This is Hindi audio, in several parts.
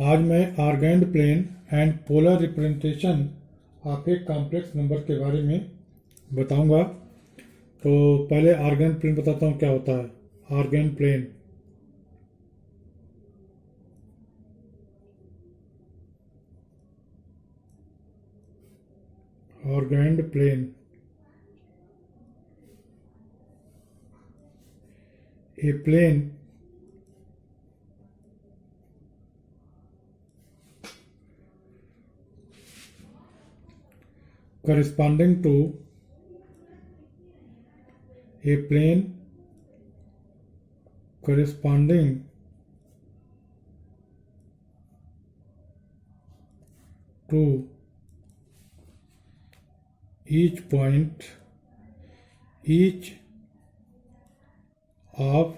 आज मैं Argand plane and polar representation of a complex number के बारे में बताऊंगा। तो पहले आर्गेंड प्लेन बताता हूँ क्या होता है। Argand plane Argand plane a plane corresponding to a plane corresponding to each point each of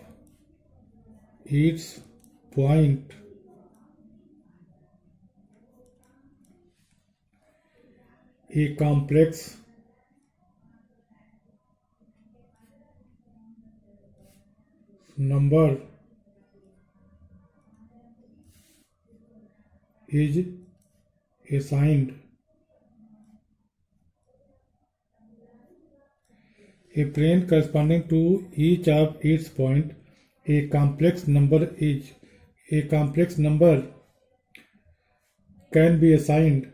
its point a complex number is assigned a plane corresponding to each of its point a complex number is a complex number can be assigned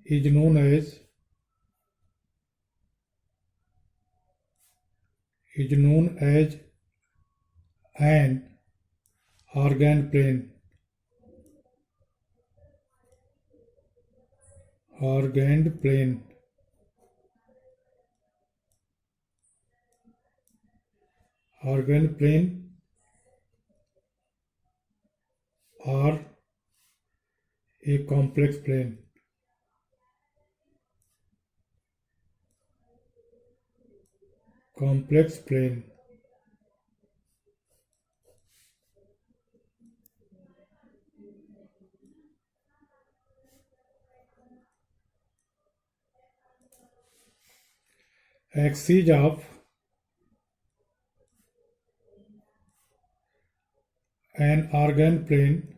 is known as an Argand plane. Argand plane are a complex plane. Complex plane axis of an Argand plane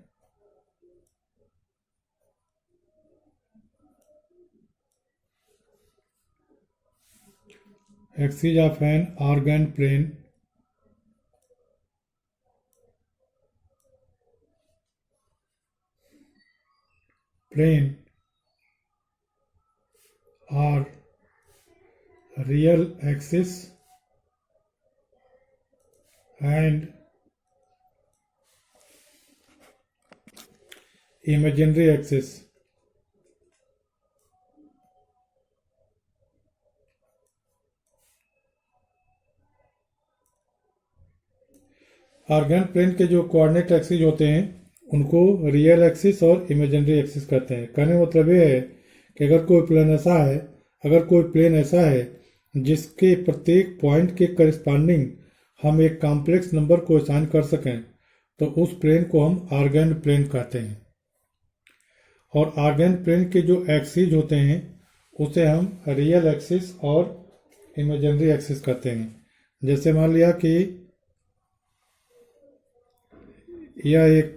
axis of an Argand plane are real axis and imaginary axis. Argand plane के जो कोऑर्डिनेट एक्सिस होते हैं उनको रियल एक्सिस और इमेजिनरी एक्सिस कहते हैं। कहने का मतलब ये है कि अगर कोई प्लेन ऐसा है जिसके प्रत्येक पॉइंट के करस्पॉन्डिंग हम एक कॉम्प्लेक्स नंबर को असाइन कर सकें तो उस प्लेन को हम आर्गेंड प्लेन कहते हैं। और आर्गेंड प्लेन के जो एक्सिस होते हैं उसे हम रियल एक्सिस और इमेजिनरी एक्सिस कहते हैं। जैसे मान लिया कि यह एक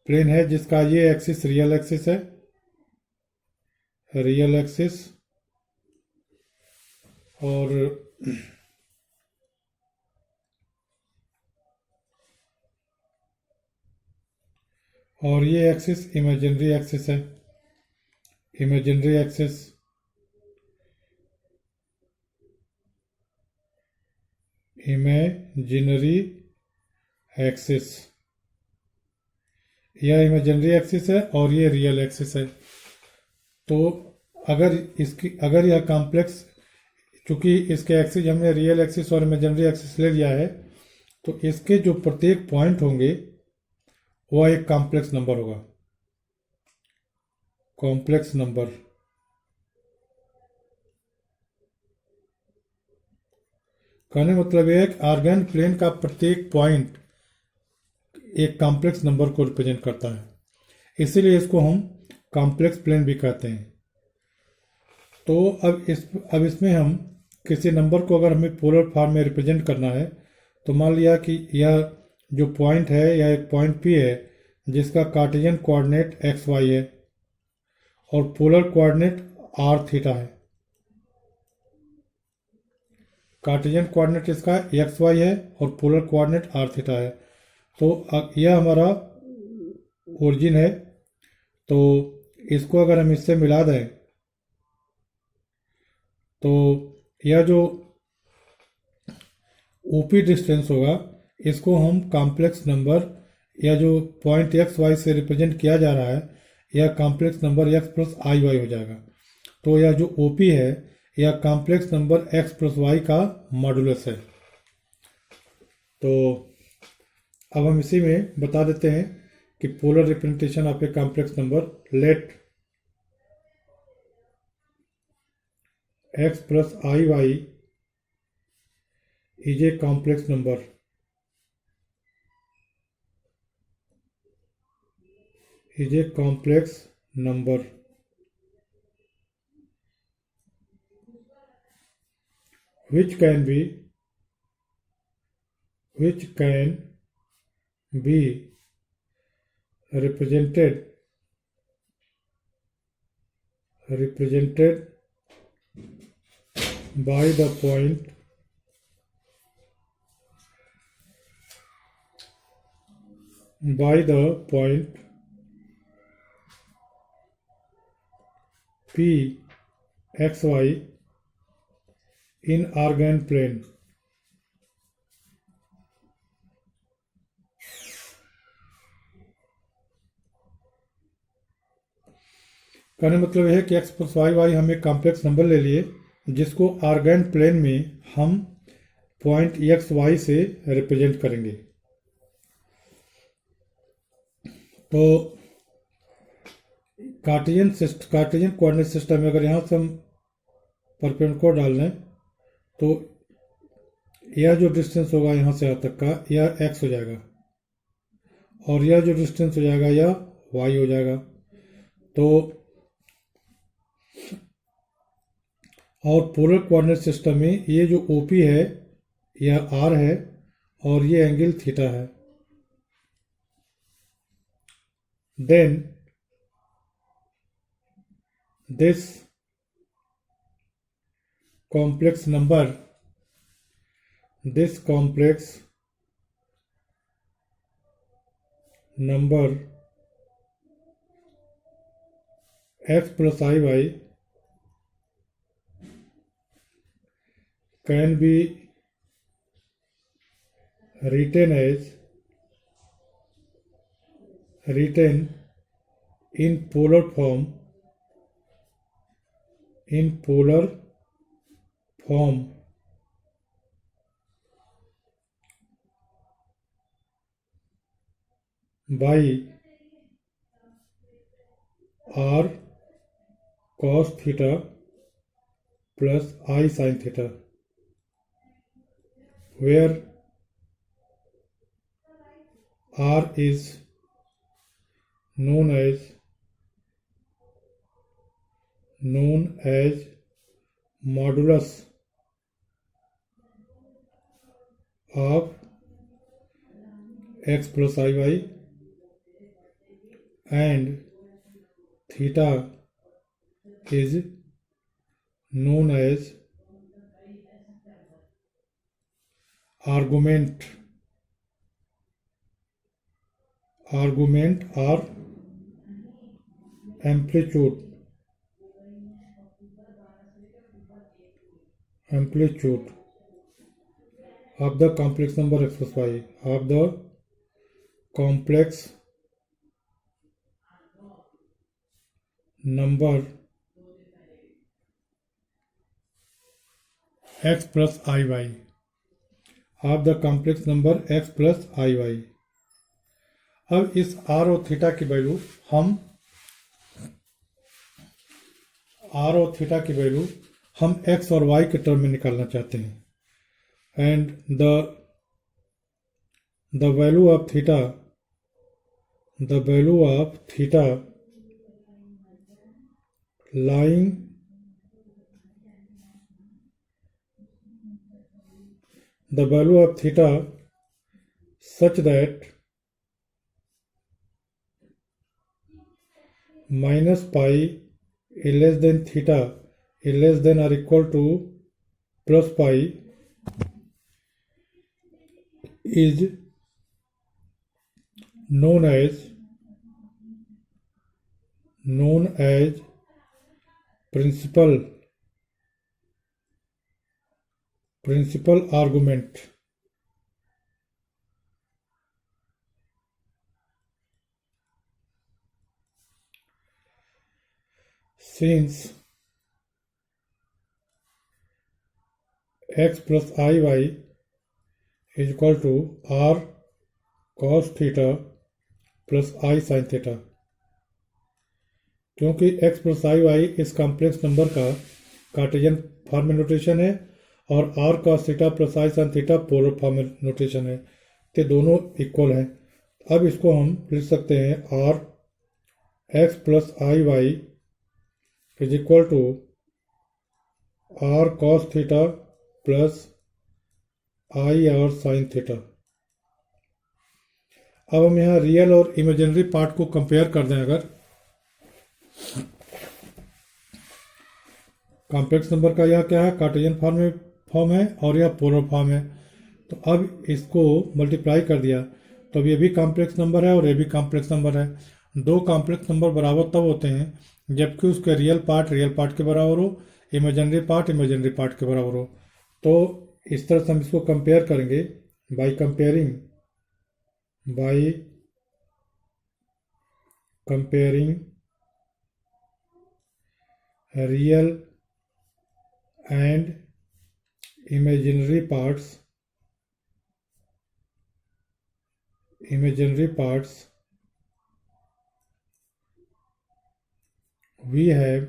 प्लेन है जिसका ये एक्सिस रियल एक्सिस है, रियल एक्सिस, और ये एक्सिस इमेजिनरी एक्सिस है, इमेजिनरी एक्सिस। इमेजिनरी एक्सिस, यह इमेजिनरी एक्सिस है और ये रियल एक्सिस है। तो अगर यह कॉम्प्लेक्स, चूंकि इसके एक्सिस हमने रियल एक्सिस और इमेजिनरी एक्सिस ले लिया है तो इसके जो प्रत्येक पॉइंट होंगे वह एक कॉम्प्लेक्स नंबर होगा, कॉम्प्लेक्स नंबर। कहने का मतलब यह है कि आर्गेंड प्लेन का प्रत्येक पॉइंट एक कॉम्प्लेक्स नंबर को रिप्रेजेंट करता है, इसीलिए इसको हम कॉम्प्लेक्स प्लेन भी कहते हैं। तो अब इसमें हम किसी नंबर को अगर हमें पोलर फॉर्म में रिप्रेजेंट करना है तो मान लिया कि यह जो पॉइंट है यह एक पॉइंट P है जिसका कार्टेशियन कोऑर्डिनेट एक्स वाई है और पोलर कोऑर्डिनेट आर थीटा है। कार्टेशियन कोऑर्डिनेट इसका एक्स वाई है और पोलर कोऑर्डिनेट आर थीटा है। तो यह हमारा ओरिजिन है। तो इसको अगर हम इससे मिला दें तो यह जो ओपी डिस्टेंस होगा इसको हम कॉम्प्लेक्स नंबर या जो पॉइंट एक्स वाई से रिप्रेजेंट किया जा रहा है यह कॉम्प्लेक्स नंबर एक्स प्लस आई वाई हो जाएगा। तो यह जो ओपी है यह complex number X plus Y का मॉडुलस है। तो अब हम इसी में बता देते हैं कि polar representation of a complex number let X plus I Y is a complex number which can be represented by the point P x y in Argand plane। कहने मतलब यह है कि x प्लस वाई हम एक कॉम्प्लेक्स नंबर ले लिए जिसको आर्गैन प्लेन में हम पॉइंट एक्स वाई से रिप्रेजेंट करेंगे। तो कार्टेशियन कोऑर्डिनेट सिस्टम में अगर यहाँ से हम परपेंडिकुलर डाल लें तो यह जो डिस्टेंस होगा यहाँ से यहाँ तक का यह x हो जाएगा और यह जो डिस्टेंस हो जाएगा यह y हो जाएगा। तो और पोलर कोऑर्डिनेट सिस्टम में ये जो OP है यह r है और ये एंगल थीटा है। Then this complex number x plus iy can be written in polar form by r cos theta plus I sin theta, where r is known as modulus of x plus iy and theta is known as argument or amplitude of the complex number x plus y, of the complex number x plus iy, of the complex number x plus iy। अब इस r और थीटा की वैल्यू हम x और y के टर्म में निकालना चाहते हैं। And the value of theta lying the value of theta such that minus pi is less than theta is less than or equal to plus pi is known as principal argument. Since x plus iy is equal to r cos theta plus I sin theta, क्योंकि x प्लस आई वाई इस कॉम्प्लेक्स नंबर का कार्टेशियन फॉर्म में नोटेशन है और r cos theta plus I sin theta polar form में नोटेशन है, तो दोनों इक्वल हैं। अब इसको हम लिख सकते हैं r x plus I Y is equal to r cos theta plus I और sin थीटा। अब हम यहाँ रियल और इमेजिनरी पार्ट को कंपेयर कर दें, अगर कॉम्प्लेक्स नंबर का यह क्या है, कार्टेशियन फॉर्म है और यह पोलर फॉर्म है, तो अब इसको मल्टीप्लाई कर दिया तो अब ये भी कॉम्प्लेक्स नंबर है और ये भी कॉम्प्लेक्स नंबर है। दो कॉम्प्लेक्स नंबर बराबर तब होते हैं जबकि उसके रियल पार्ट के बराबर हो, इमेजिनरी पार्ट के बराबर हो। तो इस तरह से हम इसको कंपेयर करेंगे by comparing real and imaginary parts we have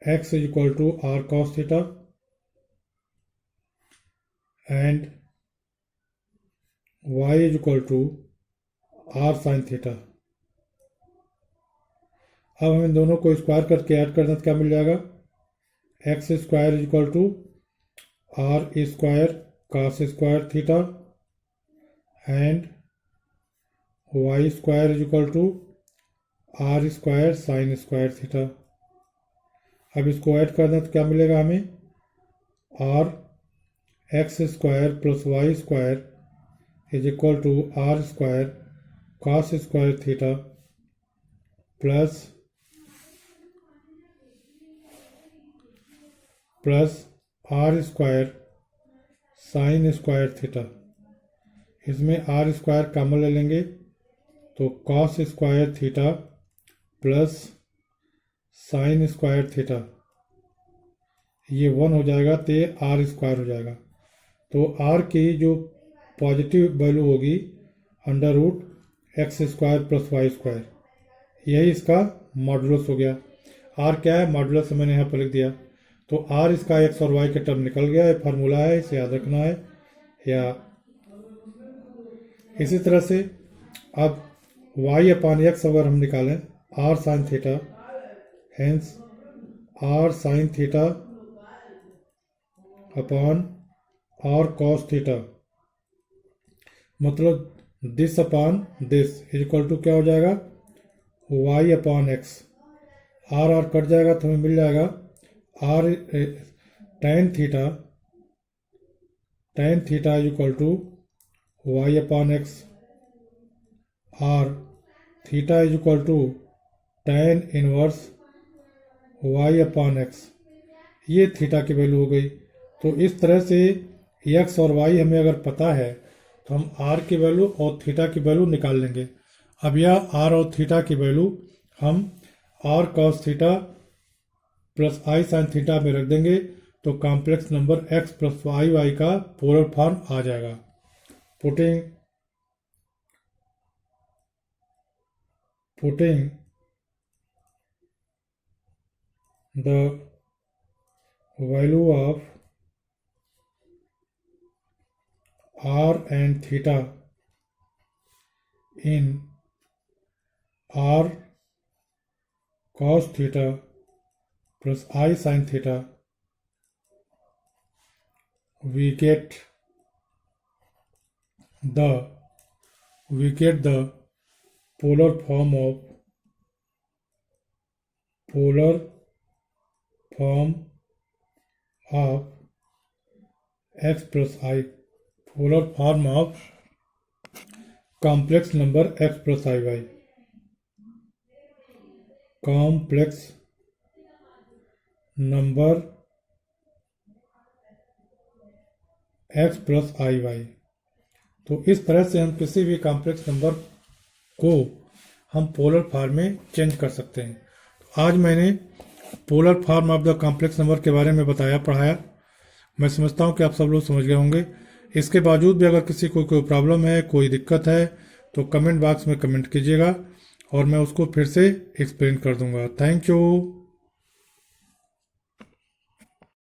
x is equal to r cos theta and y is equal to r sin theta। अब हम इन दोनों को स्क्वायर करके ऐड कर दें तो क्या मिल जाएगा, X square is equal to R square cos square theta and Y square is equal to R square sine square theta. अब इसको ऐड कर दें तो क्या मिलेगा हमें, R X square plus Y square is equal to R square cos square theta plus R square sine square theta. इसमें आर स्क्वायर कॉमन ले लेंगे तो cos square theta plus sine square theta, ये 1 हो जाएगा तो ये आर स्क्वायर हो जाएगा। तो आर की जो पॉजिटिव वैल्यू होगी under root X square plus Y square, यही इसका मॉडुलस हो गया। आर क्या है, मॉडुलस मैंने यहाँ पर लिख दिया। तो आर इसका एक्स और वाई के टर्म निकल गया, ये फार्मूला है, इसे याद रखना है। या इसी तरह से अब वाई अपान एक्स अगर हम निकालें r sine theta, hence r sine theta upon r cos theta, मतलब this upon this is equal to क्या हो जाएगा, y upon x. R cut जाएगा तो हमें मिल जाएगा r tan theta is equal to y upon x, or theta is equal to tan inverse y upon x. ये थीटा की वैल्यू हो गई। तो इस तरह से एक्स और वाई हमें अगर पता है तो हम आर की वैल्यू और थीटा की वैल्यू निकाल लेंगे। अब यह आर और थीटा की वैल्यू हम R cos theta plus I sine theta में रख देंगे तो complex number X plus Y Y का पोलर फॉर्म आ जाएगा। Putting the value of R and theta in R cos theta plus I sin theta we get the polar form of x plus I, polar form of complex number x plus iy, complex number x plus I y. तो इस तरह से हम किसी भी कॉम्प्लेक्स नंबर को हम पोलर फॉर्म में चेंज कर सकते हैं। तो आज मैंने polar form of the complex number के बारे में पढ़ाया। मैं समझता हूँ कि आप सब लोग समझ गए होंगे। इसके बावजूद भी अगर किसी को कोई प्रॉब्लम है, कोई दिक्कत है, तो कमेंट बॉक्स में कमेंट कीजिएगा और मैं उसको फिर से एक्सप्लेन कर दूंगा। Thank you.